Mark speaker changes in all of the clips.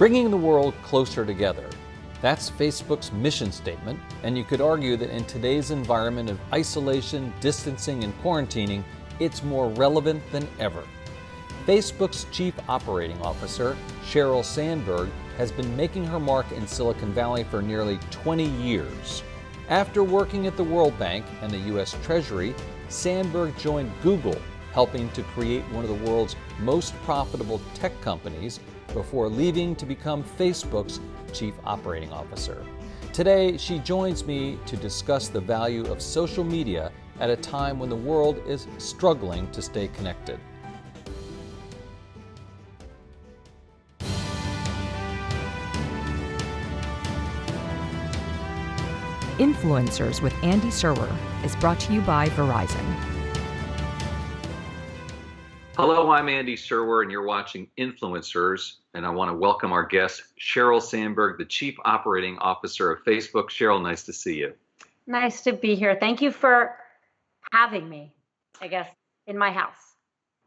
Speaker 1: Bringing the world closer together. That's Facebook's mission statement, and you could argue that in today's environment of isolation, distancing, and quarantining, it's more relevant than ever. Facebook's Chief Operating Officer, Sheryl Sandberg, has been making her mark in Silicon Valley for nearly 20 years. After working at the World Bank and the U.S. Treasury, Sandberg joined Google, helping to create one of the world's most profitable tech companies before leaving to become Facebook's Chief Operating Officer. Today, she joins me to discuss the value of social media at a time when the world is struggling to stay connected.
Speaker 2: Influencers with Andy Serwer is brought to you by Verizon.
Speaker 1: Hello, I'm Andy Serwer, and you're watching Influencers, and I want to welcome our guest, Sheryl Sandberg, the Chief Operating Officer of Facebook. Sheryl, nice to see you.
Speaker 3: Nice to be here. Thank you for having me, I guess, in my house.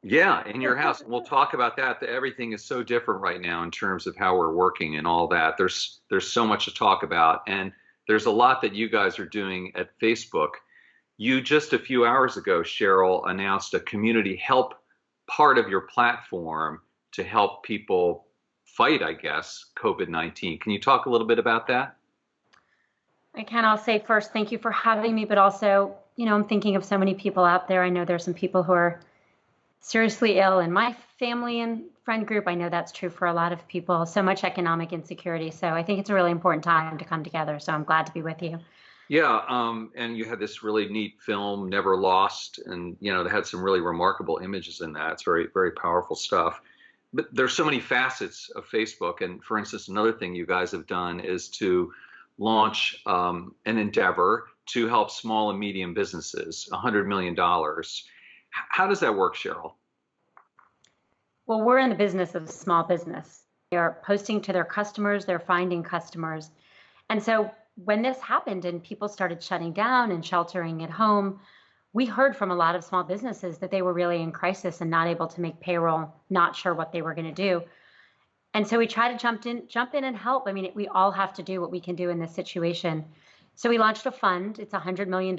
Speaker 1: Yeah, in your house. We'll talk about that. Everything is so different right now in terms of how we're working and all that. There's so much to talk about, and there's a lot that you guys are doing at Facebook. You just a few hours ago, Sheryl, announced a community help part of your platform to help people fight, I guess, COVID-19. Can you talk a little bit about that?
Speaker 3: I can. I'll say first, thank you for having me, but also, I'm thinking of so many people out there. I know there's some people who are seriously ill in my family and friend group. I know that's true for a lot of people. So much economic insecurity. So I think it's a really important time to come together. So I'm glad to be with you.
Speaker 1: Yeah, and you had this really neat film, Never Lost, and they had some really remarkable images in that. It's very, very powerful stuff. But there's so many facets of Facebook, and for instance, another thing you guys have done is to launch an endeavor to help small and medium businesses, $100 million. How does that work, Sheryl?
Speaker 3: Well, we're in the business of small business. They're posting to their customers, they're finding customers. And so when this happened and people started shutting down and sheltering at home, we heard from a lot of small businesses that they were really in crisis and not able to make payroll, not sure what they were going to do. And so we try to jump in and help. I mean, we all have to do what we can do in this situation. So we launched a fund. It's $100 million,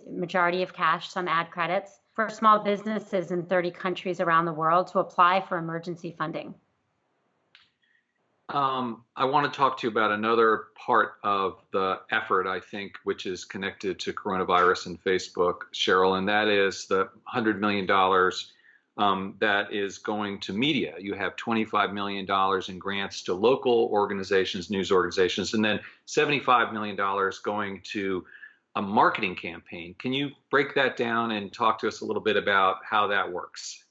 Speaker 3: majority of cash, some ad credits, for small businesses in 30 countries around the world to apply for emergency funding.
Speaker 1: I want to talk to you about another part of the effort, I think, which is connected to coronavirus and Facebook, Sheryl, and that is the $100 million that is going to media. You have $25 million in grants to local organizations, news organizations, and then $75 million going to a marketing campaign. Can you break that down and talk to us a little bit about how that works?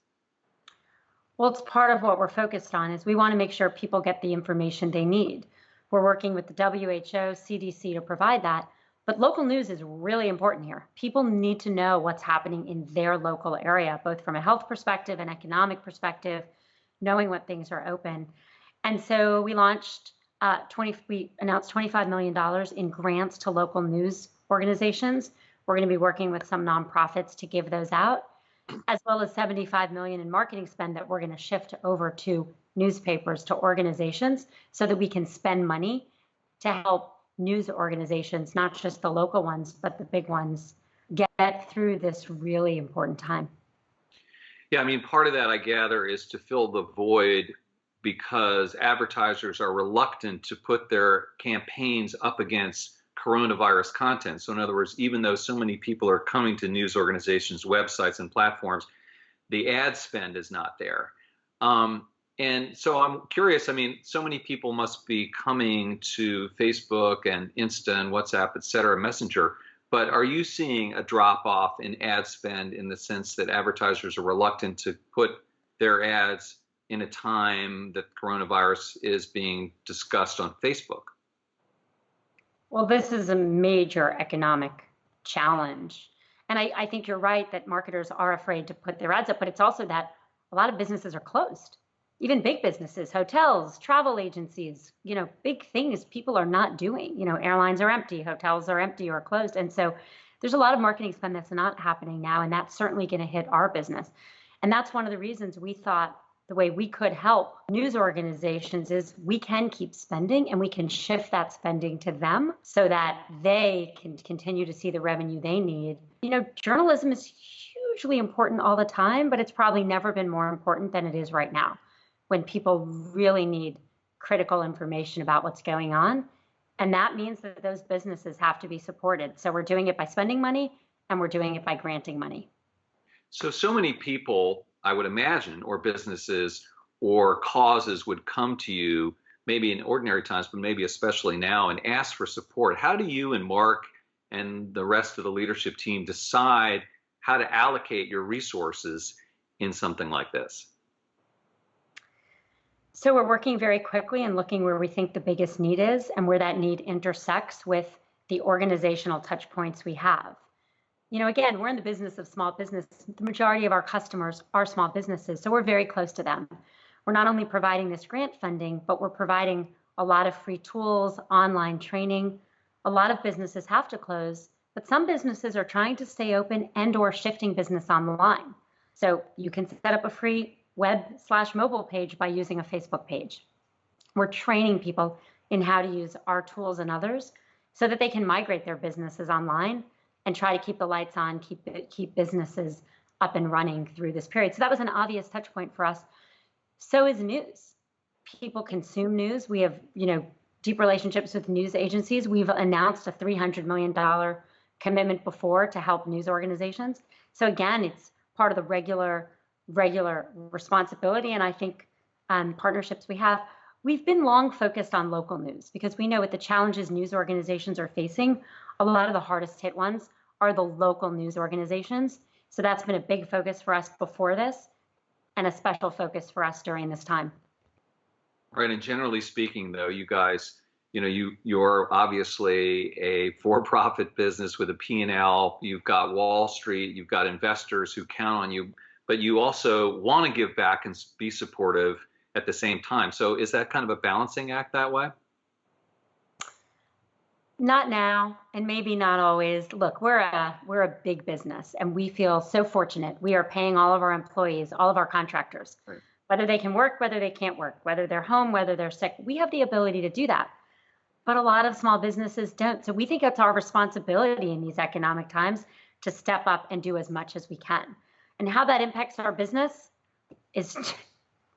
Speaker 3: Well, it's part of what we're focused on is we want to make sure people get the information they need. We're working with the WHO, CDC to provide that, but local news is really important here. People need to know what's happening in their local area, both from a health perspective and economic perspective, knowing what things are open. And so we launched, we announced $25 million in grants to local news organizations. We're going to be working with some nonprofits to give those out, as well as $75 million in marketing spend that we're going to shift over to newspapers, to organizations, so that we can spend money to help news organizations, not just the local ones, but the big ones, get through this really important time.
Speaker 1: Yeah, I mean, part of that, I gather, is to fill the void because advertisers are reluctant to put their campaigns up against coronavirus content. So in other words, even though so many people are coming to news organizations, websites, and platforms, the ad spend is not there. And so I'm curious, I mean, so many people must be coming to Facebook and Insta and WhatsApp, et cetera, Messenger, but are you seeing a drop off in ad spend in the sense that advertisers are reluctant to put their ads in a time that coronavirus is being discussed on Facebook?
Speaker 3: Well, this is a major economic challenge. And I think you're right that marketers are afraid to put their ads up, but it's also that a lot of businesses are closed. Even big businesses, hotels, travel agencies, big things people are not doing. Airlines are empty, hotels are empty or closed. And so there's a lot of marketing spend that's not happening now, and that's certainly going to hit our business. And that's one of the reasons we thought the way we could help news organizations is we can keep spending and we can shift that spending to them so that they can continue to see the revenue they need. Journalism is hugely important all the time, but it's probably never been more important than it is right now, when people really need critical information about what's going on. And that means that those businesses have to be supported. So we're doing it by spending money and we're doing it by granting money.
Speaker 1: So many people, I would imagine, or businesses or causes would come to you, maybe in ordinary times, but maybe especially now, and ask for support. How do you and Mark and the rest of the leadership team decide how to allocate your resources in something like this?
Speaker 3: So we're working very quickly and looking where we think the biggest need is and where that need intersects with the organizational touch points we have. Again, we're in the business of small business. The majority of our customers are small businesses, so we're very close to them. We're not only providing this grant funding, but we're providing a lot of free tools, online training. A lot of businesses have to close, but some businesses are trying to stay open and or shifting business online. So you can set up a free web/mobile page by using a Facebook page. We're training people in how to use our tools and others so that they can migrate their businesses online and try to keep the lights on, keep businesses up and running through this period. So that was an obvious touch point for us. So is news. People consume news. We have, deep relationships with news agencies. We've announced a $300 million commitment before to help news organizations. So again, it's part of the regular responsibility. And I think partnerships we have. We've been long focused on local news because we know with the challenges news organizations are facing, a lot of the hardest hit ones are the local news organizations. So that's been a big focus for us before this and a special focus for us during this time.
Speaker 1: Right. And generally speaking, though, you guys, you're obviously a for-profit business with a P&L. You've got Wall Street, you've got investors who count on you, but you also want to give back and be supportive at the same time. So is that kind of a balancing act that way?
Speaker 3: Not now, and maybe not always. Look, we're a big business, and we feel so fortunate. We are paying all of our employees, all of our contractors, right, whether they can work, whether they can't work, whether they're home, whether they're sick. We have the ability to do that, but a lot of small businesses don't. So we think it's our responsibility in these economic times to step up and do as much as we can. And how that impacts our business is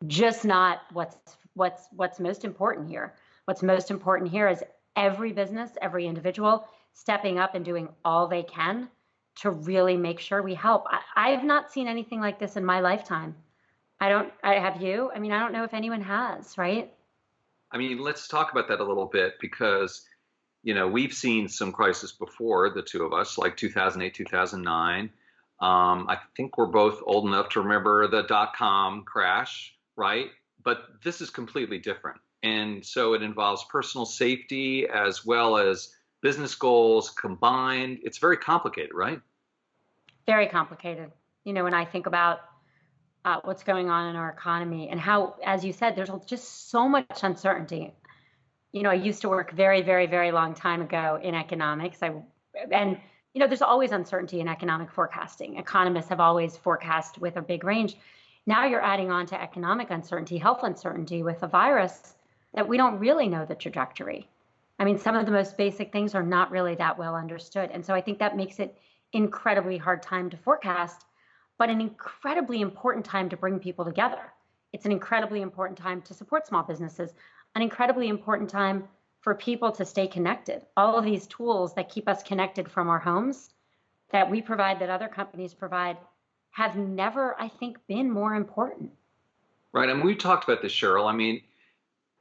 Speaker 3: just not what's most important here. What's most important here is every business, every individual stepping up and doing all they can to really make sure we help. I have not seen anything like this in my lifetime. I have you? I don't know if anyone has, right?
Speaker 1: Let's talk about that a little bit because, we've seen some crisis before, the two of us, like 2008, 2009. I think we're both old enough to remember the dot-com crash, right? But this is completely different. And so it involves personal safety as well as business goals combined. It's very complicated, right? Very
Speaker 3: complicated. When I think about what's going on in our economy and how, as you said, there's just so much uncertainty. I used to work very, very, very long time ago in economics. There's always uncertainty in economic forecasting. Economists have always forecast with a big range. Now you're adding on to economic uncertainty, health uncertainty with a virus that we don't really know the trajectory. Some of the most basic things are not really that well understood. And so I think that makes it incredibly hard time to forecast, but an incredibly important time to bring people together. It's an incredibly important time to support small businesses, an incredibly important time for people to stay connected. All of these tools that keep us connected from our homes that we provide, that other companies provide, have never, I think, been more important.
Speaker 1: Right. And we talked about this, Sheryl.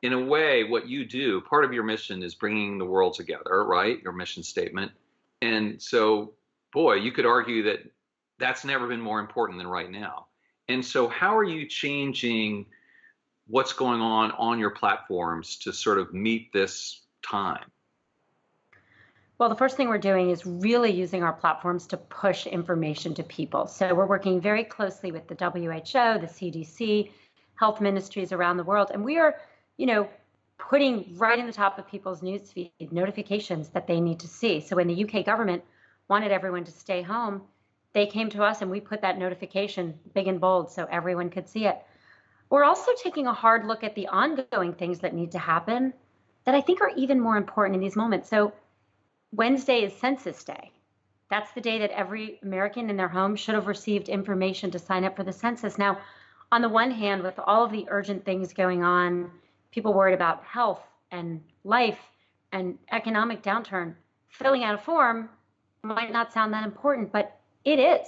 Speaker 1: In a way, what you do, part of your mission is bringing the world together, right? Your mission statement. And so, boy, you could argue that that's never been more important than right now. And so how are you changing what's going on your platforms to sort of meet this time?
Speaker 3: Well, the first thing we're doing is really using our platforms to push information to people. So we're working very closely with the WHO, the CDC, health ministries around the world. And we are, putting right in the top of people's newsfeed notifications that they need to see. So when the UK government wanted everyone to stay home, they came to us and we put that notification big and bold so everyone could see it. We're also taking a hard look at the ongoing things that need to happen that I think are even more important in these moments. So Wednesday is Census Day. That's the day that every American in their home should have received information to sign up for the census. Now, on the one hand, with all of the urgent things going on, people worried about health and life and economic downturn, filling out a form might not sound that important, but it is.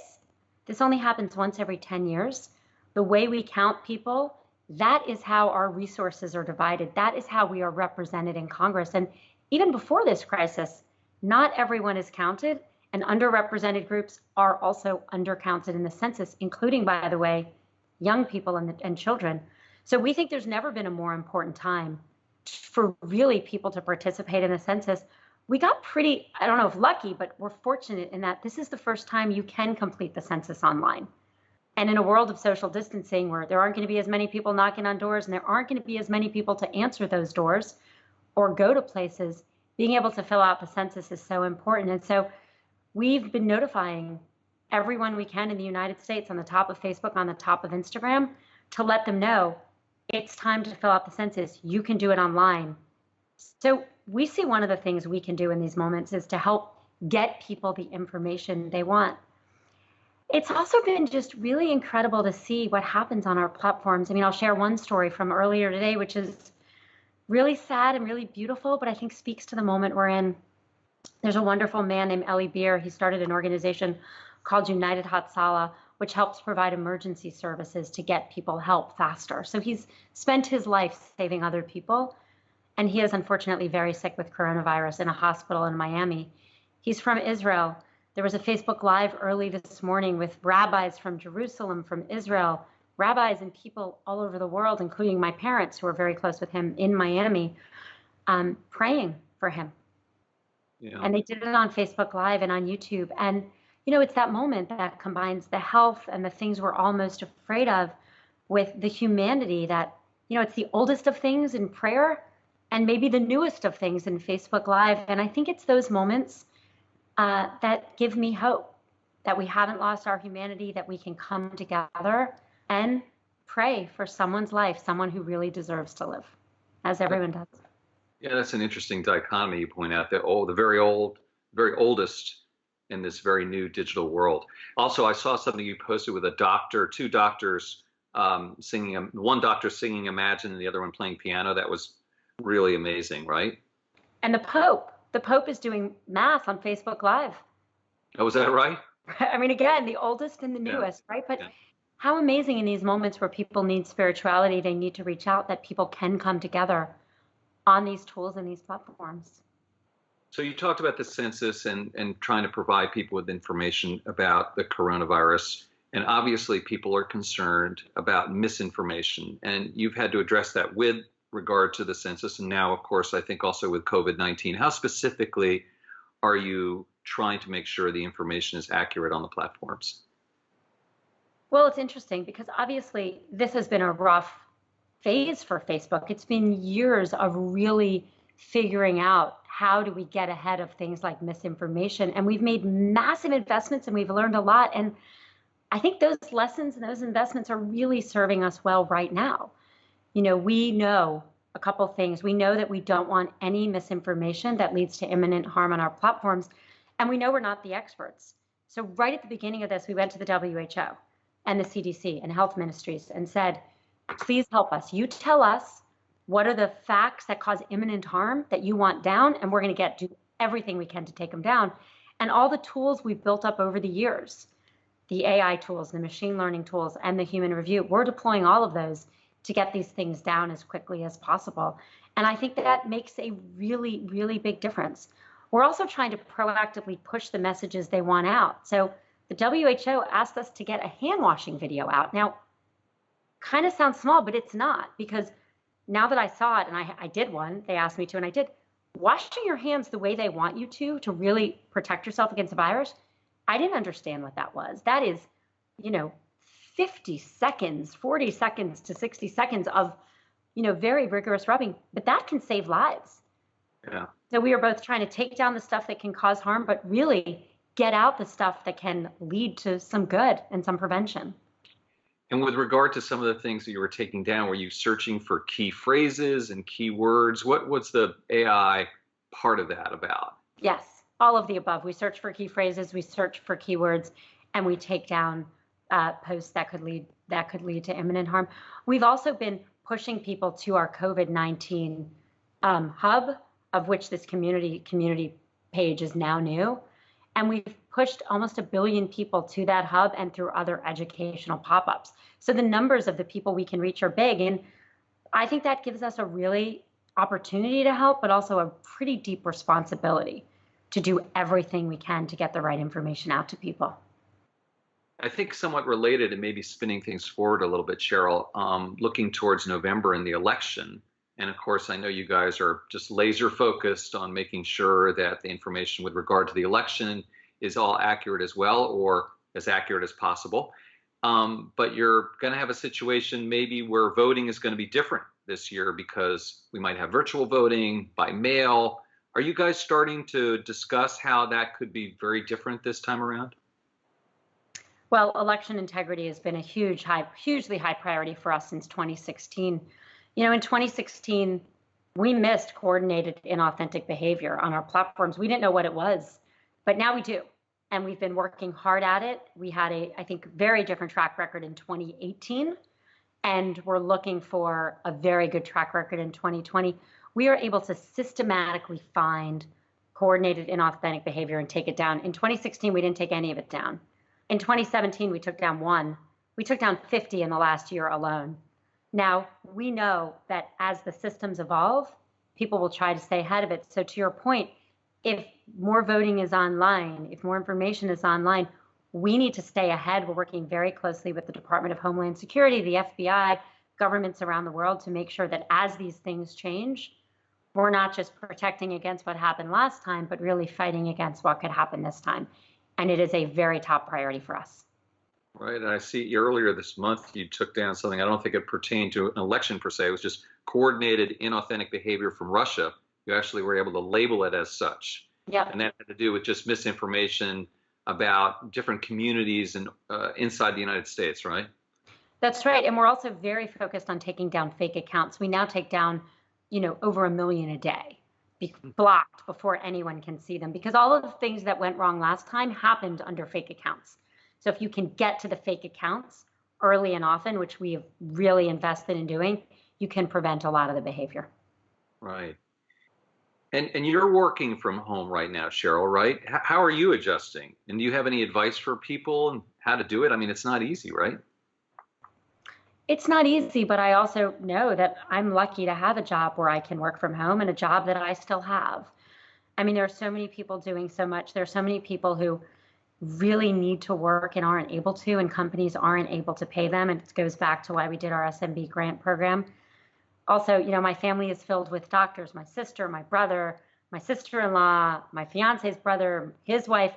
Speaker 3: This only happens once every 10 years. The way we count people, that is how our resources are divided. That is how we are represented in Congress. And even before this crisis, not everyone is counted, and underrepresented groups are also undercounted in the census, including, by the way, young people and children. So we think there's never been a more important time for really people to participate in the census. We got pretty, I don't know if lucky, but we're fortunate in that this is the first time you can complete the census online. And in a world of social distancing where there aren't going to be as many people knocking on doors and there aren't going to be as many people to answer those doors or go to places, being able to fill out the census is so important. And so we've been notifying everyone we can in the United States on the top of Facebook, on the top of Instagram, to let them know it's time to fill out the census. You can do it online. So we see one of the things we can do in these moments is to help get people the information they want. It's also been just really incredible to see what happens on our platforms. I mean, I'll share one story from earlier today, which is really sad and really beautiful, but I think speaks to the moment we're in. There's a wonderful man named Eli Beer. He started an organization called United Hatzalah, which helps provide emergency services to get people help faster. So he's spent his life saving other people, and he is unfortunately very sick with coronavirus in a hospital in Miami. He's from Israel. There was a Facebook Live early this morning with rabbis from Jerusalem, from Israel, rabbis and people all over the world, including my parents who are very close with him in Miami, praying for him. Yeah. And they did it on Facebook Live and on YouTube. And, you know, it's that moment that combines the health and the things we're all most afraid of with the humanity that, you know, it's the oldest of things in prayer and maybe the newest of things in Facebook Live. And I think it's those moments that give me hope that we haven't lost our humanity, that we can come together and pray for someone's life, someone who really deserves to live, as everyone does.
Speaker 4: Yeah, that's an interesting dichotomy you point out, that the very old, very oldest in this very new digital world. Also, I saw something you posted with a doctor, two doctors singing, one doctor singing Imagine and the other one playing piano. That was really amazing, right?
Speaker 3: And the Pope is doing Mass on Facebook Live.
Speaker 4: Oh, is that right?
Speaker 3: I mean, again, the oldest and the newest, yeah. Right? But yeah. How amazing in these moments where people need spirituality, they need to reach out, that people can come together on these tools and these platforms.
Speaker 4: So you talked about the census and trying to provide people with information about the coronavirus. And obviously people are concerned about misinformation. And you've had to address that with regard to the census. And now, of course, I think also with COVID-19. How specifically are you trying to make sure the information is accurate on the platforms?
Speaker 3: Well, it's interesting because obviously this has been a rough phase for Facebook. It's been years of really figuring out how do we get ahead of things like misinformation. And we've made massive investments and we've learned a lot. And I think those lessons and those investments are really serving us well right now. You know, we know a couple things. We know that we don't want any misinformation that leads to imminent harm on our platforms. And we know we're not the experts. So right at the beginning of this, we went to the WHO and the CDC and health ministries and said, please help us. You tell us what are the facts that cause imminent harm that you want down, and we're going to do everything we can to take them down. And all the tools we've built up over the years, the AI tools, the machine learning tools, and the human review, we're deploying all of those to get these things down as quickly as possible. And I think that makes a really, really big difference. We're also trying to proactively push the messages they want out. So the WHO asked us to get a hand washing video out. Now, kind of sounds small, but it's not, because now that I saw it and I did one, they asked me to, and I did, washing your hands the way they want you to really protect yourself against the virus. I didn't understand what that was. That is, you know, 50 seconds, 40 seconds to 60 seconds of, you know, very rigorous rubbing, but that can save lives.
Speaker 4: Yeah.
Speaker 3: So we are both trying to take down the stuff that can cause harm, but really get out the stuff that can lead to some good and some prevention.
Speaker 4: And with regard to some of the things that you were taking down, were you searching for key phrases and keywords? What's the AI part of that about?
Speaker 3: Yes, all of the above. We search for key phrases, we search for keywords, and we take down posts that could lead to imminent harm. We've also been pushing people to our COVID-19 hub, of which this community page is now new. And we've pushed almost 1 billion people to that hub and through other educational pop-ups. So the numbers of the people we can reach are big. And I think that gives us a really opportunity to help, but also a pretty deep responsibility to do everything we can to get the right information out to people.
Speaker 4: I think somewhat related and maybe spinning things forward a little bit, Sheryl, looking towards November and the election. And of course, I know you guys are just laser focused on making sure that the information with regard to the election is all accurate as well, or as accurate as possible. But you're going to have a situation maybe where voting is going to be different this year because we might have virtual voting by mail. Are you guys starting to discuss how that could be very different this time around?
Speaker 3: Well, election integrity has been a hugely high priority for us since 2016. In 2016, we missed coordinated inauthentic behavior on our platforms. We didn't know what it was, but now we do. And we've been working hard at it. We had I think, very different track record in 2018, and we're looking for a very good track record in 2020. We are able to systematically find coordinated inauthentic behavior and take it down. In 2016, we didn't take any of it down. In 2017, we took down 1. We took down 50 in the last year alone. Now, we know that as the systems evolve, people will try to stay ahead of it. So to your point, if more voting is online, if more information is online, we need to stay ahead. We're working very closely with the Department of Homeland Security, the FBI, governments around the world to make sure that as these things change, we're not just protecting against what happened last time, but really fighting against what could happen this time. And it is a very top priority for us.
Speaker 4: Right. And I see earlier this month you took down something, I don't think it pertained to an election per se. It was just coordinated inauthentic behavior from Russia. You actually were able to label it as such.
Speaker 3: Yep.
Speaker 4: And that had to do with just misinformation about different communities and inside the United States, right?
Speaker 3: That's right. And we're also very focused on taking down fake accounts. We now take down, over 1 million a day, blocked before anyone can see them, because all of the things that went wrong last time happened under fake accounts. So if you can get to the fake accounts early and often, which we have really invested in doing, you can prevent a lot of the behavior.
Speaker 4: Right. And you're working from home right now, Sheryl, right? How are you adjusting? And do you have any advice for people on how to do it? I mean, it's not easy, right?
Speaker 3: It's not easy, but I also know that I'm lucky to have a job where I can work from home and a job that I still have. I mean, there are so many people doing so much. There are so many people who really need to work and aren't able to, and companies aren't able to pay them. And it goes back to why we did our SMB grant program. Also, my family is filled with doctors, my sister, my brother, my sister-in-law, my fiance's brother, his wife.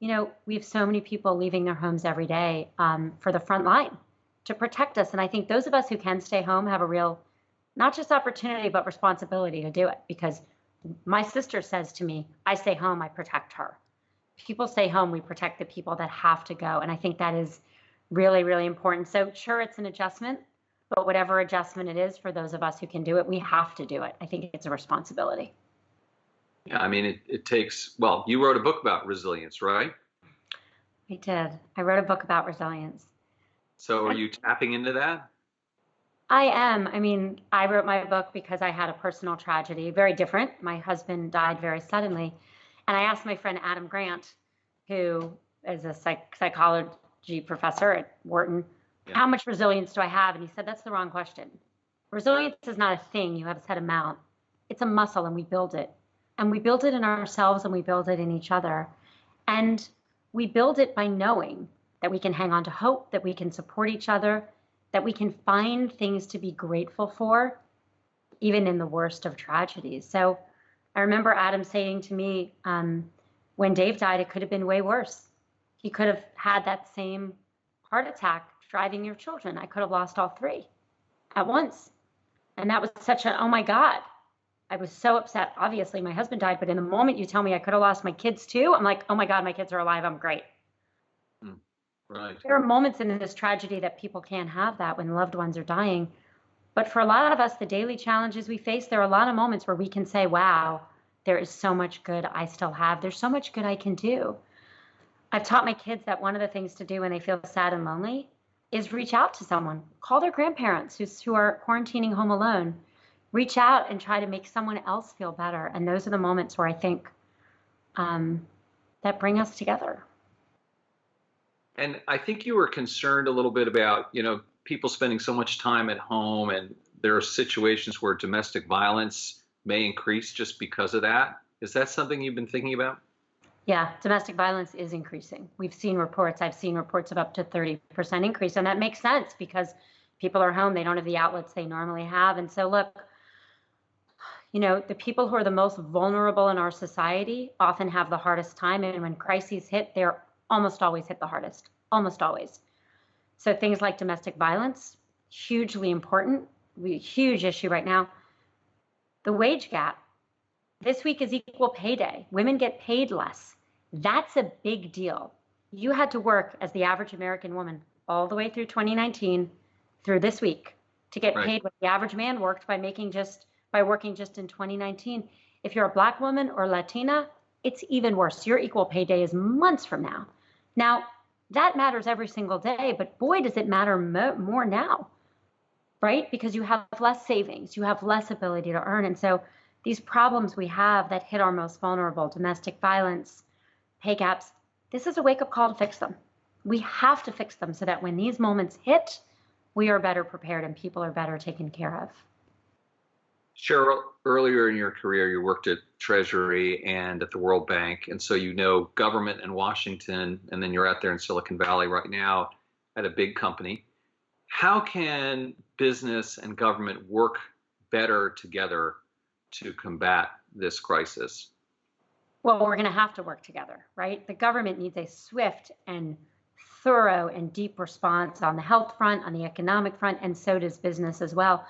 Speaker 3: We have so many people leaving their homes every day for the front line to protect us. And I think those of us who can stay home have a real, not just opportunity, but responsibility to do it. Because my sister says to me, I stay home, I protect her. People stay home, we protect the people that have to go. And I think that is really, really important. So sure, it's an adjustment, but whatever adjustment it is for those of us who can do it, we have to do it. I think it's a responsibility.
Speaker 4: Yeah, I mean, it takes, well, you wrote a book about resilience, right?
Speaker 3: I did. I wrote a book about resilience.
Speaker 4: So are you tapping into that?
Speaker 3: I am. I mean, I wrote my book because I had a personal tragedy, very different. My husband died very suddenly. And I asked my friend Adam Grant, who is a psychology professor at Wharton, how much resilience do I have? And he said, that's the wrong question. Resilience is not a thing you have a set amount. It's a muscle, and we build it. And we build it in ourselves, and we build it in each other. And we build it by knowing that we can hang on to hope, that we can support each other, that we can find things to be grateful for, even in the worst of tragedies. So I remember Adam saying to me, when Dave died, it could have been way worse. He could have had that same heart attack driving your children. I could have lost all 3 at once. And that was such a, oh my God. I was so upset. Obviously, my husband died, but in the moment you tell me I could have lost my kids too, I'm like, oh my God, my kids are alive. I'm great.
Speaker 4: Right.
Speaker 3: There are moments in this tragedy that people can't have that when loved ones are dying. But for a lot of us, the daily challenges we face, there are a lot of moments where we can say, wow, there is so much good I still have. There's so much good I can do. I've taught my kids that one of the things to do when they feel sad and lonely is reach out to someone, call their grandparents who are quarantining home alone, reach out and try to make someone else feel better. And those are the moments where I think that bring us together.
Speaker 4: And I think you were concerned a little bit about, people spending so much time at home, and there are situations where domestic violence may increase just because of that. Is that something you've been thinking about?
Speaker 3: Yeah, domestic violence is increasing. I've seen reports of up to 30% increase, and that makes sense because people are home, they don't have the outlets they normally have. And so look, the people who are the most vulnerable in our society often have the hardest time, and when crises hit, they're almost always hit the hardest, almost always. So things like domestic violence, hugely important, huge issue right now. The wage gap. This week is equal pay day. Women get paid less. That's a big deal. You had to work as the average American woman all the way through 2019 through this week to get paid what the average man worked by working just in 2019. If you're a Black woman or Latina, it's even worse. Your equal pay day is months from now. Now, that matters every single day, but boy, does it matter more now, right? Because you have less savings, you have less ability to earn. And so these problems we have that hit our most vulnerable, domestic violence, pay gaps, this is a wake-up call to fix them. We have to fix them so that when these moments hit, we are better prepared and people are better taken care of.
Speaker 4: Sheryl, earlier in your career, you worked at Treasury and at the World Bank, and so government in Washington, and then you're out there in Silicon Valley right now at a big company. How can business and government work better together to combat this crisis?
Speaker 3: Well, we're going to have to work together, right? The government needs a swift and thorough and deep response on the health front, on the economic front, and so does business as well.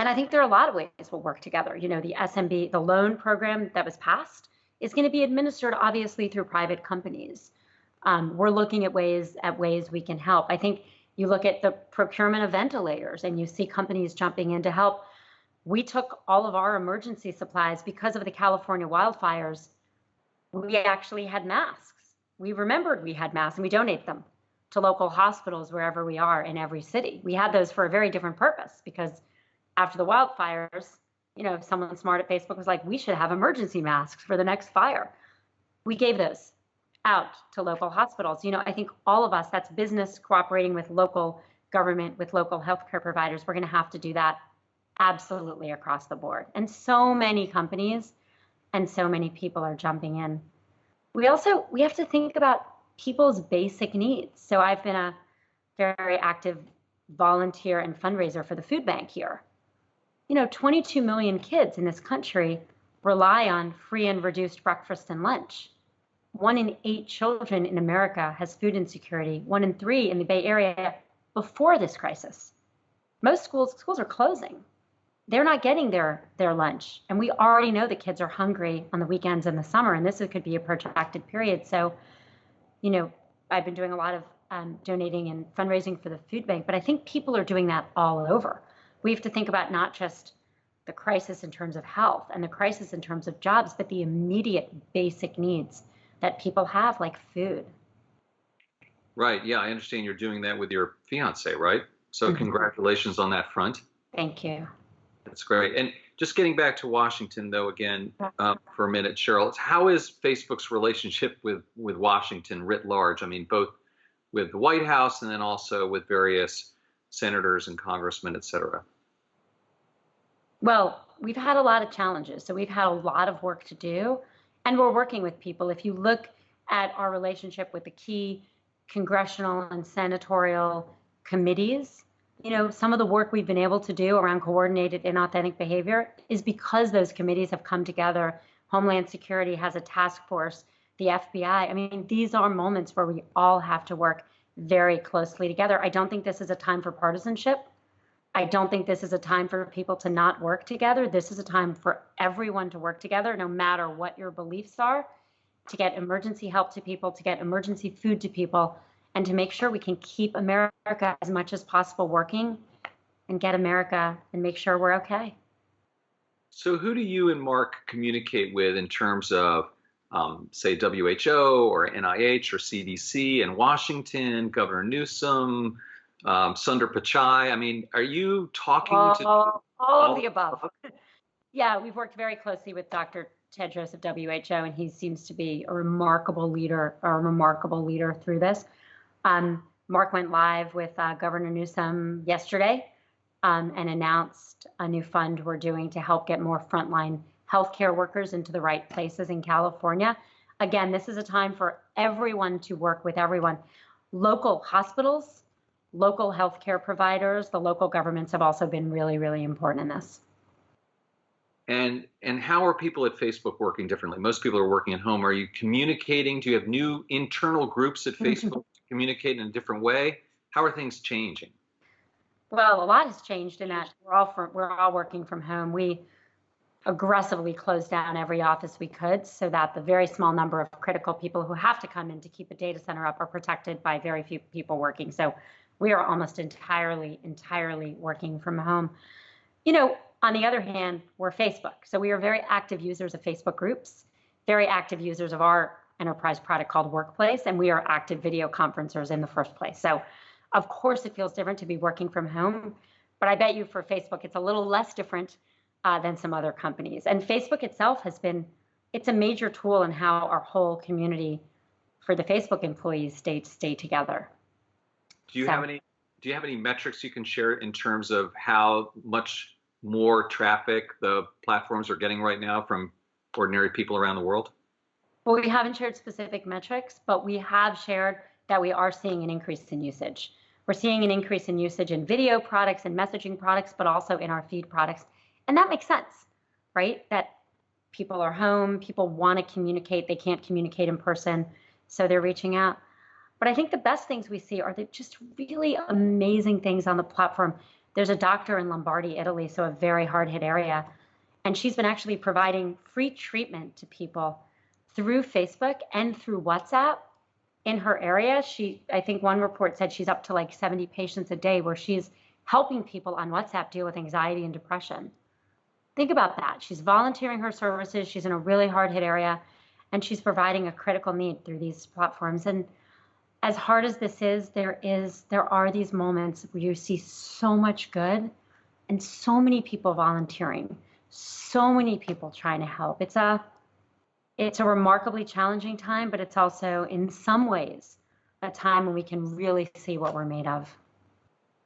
Speaker 3: And I think there are a lot of ways we'll work together. The SMB, the loan program that was passed, is going to be administered obviously through private companies. We're looking at ways we can help. I think you look at the procurement of ventilators and you see companies jumping in to help. We took all of our emergency supplies because of the California wildfires. We actually had masks. We remembered we had masks and we donate them to local hospitals wherever we are in every city. We had those for a very different purpose because after the wildfires, someone smart at Facebook was like, we should have emergency masks for the next fire. We gave those out to local hospitals. I think all of us, that's business cooperating with local government, with local healthcare providers. We're going to have to do that absolutely across the board. And so many companies and so many people are jumping in. We have to think about people's basic needs. So I've been a very active volunteer and fundraiser for the food bank here. 22 million kids in this country rely on free and reduced breakfast and lunch. 1 in 8 children in America has food insecurity, 1 in 3 in the Bay Area before this crisis. Most schools are closing. They're not getting their lunch. And we already know the kids are hungry on the weekends in the summer, and this could be a protracted period. So, I've been doing a lot of donating and fundraising for the food bank, but I think people are doing that all over. We have to think about not just the crisis in terms of health and the crisis in terms of jobs, but the immediate basic needs that people have, like food.
Speaker 4: Right. Yeah, I understand you're doing that with your fiance, right? So congratulations on that front.
Speaker 3: Thank you.
Speaker 4: That's great. And just getting back to Washington, though, again, for a minute, Sheryl, how is Facebook's relationship with Washington writ large? I mean, both with the White House and then also with various senators and congressmen, et cetera.
Speaker 3: Well, we've had a lot of challenges. So we've had a lot of work to do, and we're working with people. If you look at our relationship with the key congressional and senatorial committees, some of the work we've been able to do around coordinated inauthentic behavior is because those committees have come together. Homeland Security has a task force, the FBI. I mean, these are moments where we all have to work very closely together. I don't think this is a time for partisanship. I don't think this is a time for people to not work together. This is a time for everyone to work together, no matter what your beliefs are, to get emergency help to people, to get emergency food to people, and to make sure we can keep America as much as possible working and get America and make sure we're okay.
Speaker 4: So who do you and Mark communicate with in terms of, say, WHO or NIH or CDC in Washington, Governor Newsom, Sundar Pichai? I mean, are you talking to
Speaker 3: all of the above? Yeah, we've worked very closely with Dr. Tedros of WHO, and he seems to be a remarkable leader through this. Mark went live with Governor Newsom yesterday and announced a new fund we're doing to help get more frontline healthcare workers into the right places in California. Again, this is a time for everyone to work with everyone. Local hospitals, local healthcare providers, the local governments have also been really, really important in this.
Speaker 4: And how are people at Facebook working differently? Most people are working at home. Are you communicating? Do you have new internal groups at Facebook to communicate in a different way? How are things changing?
Speaker 3: Well, a lot has changed in that we're all working from home. We aggressively closed down every office we could so that the very small number of critical people who have to come in to keep a data center up are protected by very few people working. So we are almost entirely working from home. You know, on the other hand, we're Facebook. So we are very active users of Facebook groups, very active users of our enterprise product called Workplace, and we are active video conferencers in the first place. So of course it feels different to be working from home, but I bet you for Facebook, it's a little less different than some other companies. And Facebook itself it's a major tool in how our whole community for the Facebook employees stay together.
Speaker 4: Do you have any metrics you can share in terms of how much more traffic the platforms are getting right now from ordinary people around the world?
Speaker 3: Well, we haven't shared specific metrics, but we have shared that we are seeing an increase in usage. We're seeing an increase in usage in video products and messaging products, but also in our feed products. And that makes sense, right? That people are home, people want to communicate, they can't communicate in person, so they're reaching out. But I think the best things we see are just really amazing things on the platform. There's a doctor in Lombardy, Italy, so a very hard-hit area, and she's been actually providing free treatment to people through Facebook and through WhatsApp in her area. I think one report said she's up to like 70 patients a day where she's helping people on WhatsApp deal with anxiety and depression. Think about that. She's volunteering her services. She's in a really hard-hit area, and she's providing a critical need through these platforms. And as hard as this is, there are these moments where you see so much good and so many people volunteering, so many people trying to help. It's a remarkably challenging time, but it's also in some ways a time when we can really see what we're made of.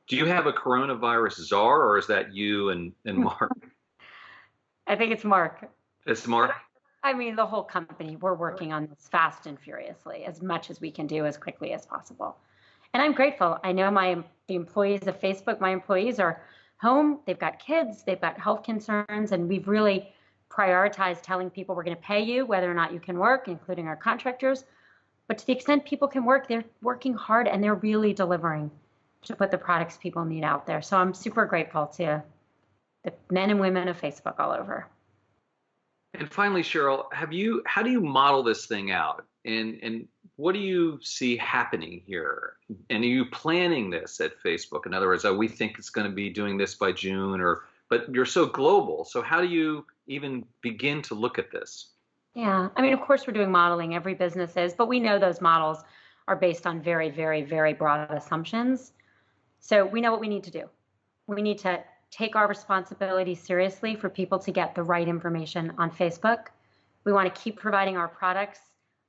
Speaker 4: Do you have a coronavirus czar, or is that you and Mark?
Speaker 3: I think it's Mark.
Speaker 4: It's Mark?
Speaker 3: I mean, the whole company, we're working on this fast and furiously, as much as we can do as quickly as possible. And I'm grateful. I know the employees of Facebook, my employees are home, they've got kids, they've got health concerns, and we've really prioritized telling people we're going to pay you whether or not you can work, including our contractors. But to the extent people can work, they're working hard and they're really delivering to put the products people need out there. So I'm super grateful to the men and women of Facebook all over.
Speaker 4: And finally, Sheryl, how do you model this thing out? And what do you see happening here? And are you planning this at Facebook? In other words, we think it's going to be doing this by June, but you're so global. So how do you even begin to look at this?
Speaker 3: Yeah, I mean, of course we're doing modeling, every business is, but we know those models are based on very, very, very broad assumptions. So we know what we need to do. We need to take our responsibility seriously for people to get the right information on Facebook. We want to keep providing our products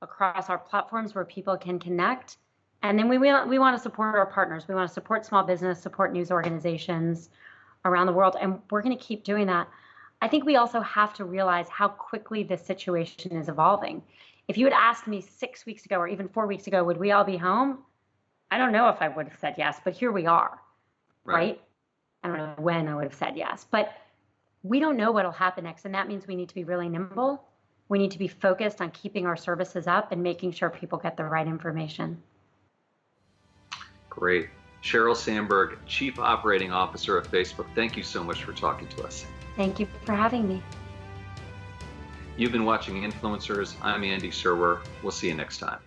Speaker 3: across our platforms where people can connect. And then we want to support our partners. We want to support small business, support news organizations around the world. And we're going to keep doing that. I think we also have to realize how quickly this situation is evolving. If you had asked me 6 weeks ago or even 4 weeks ago, would we all be home? I don't know if I would have said yes, but here we are, right? I don't know when I would have said yes, but we don't know what will happen next. And that means we need to be really nimble. We need to be focused on keeping our services up and making sure people get the right information.
Speaker 4: Great. Sheryl Sandberg, Chief Operating Officer of Facebook, thank you so much for talking to us.
Speaker 3: Thank you for having me.
Speaker 4: You've been watching Influencers. I'm Andy Serwer. We'll see you next time.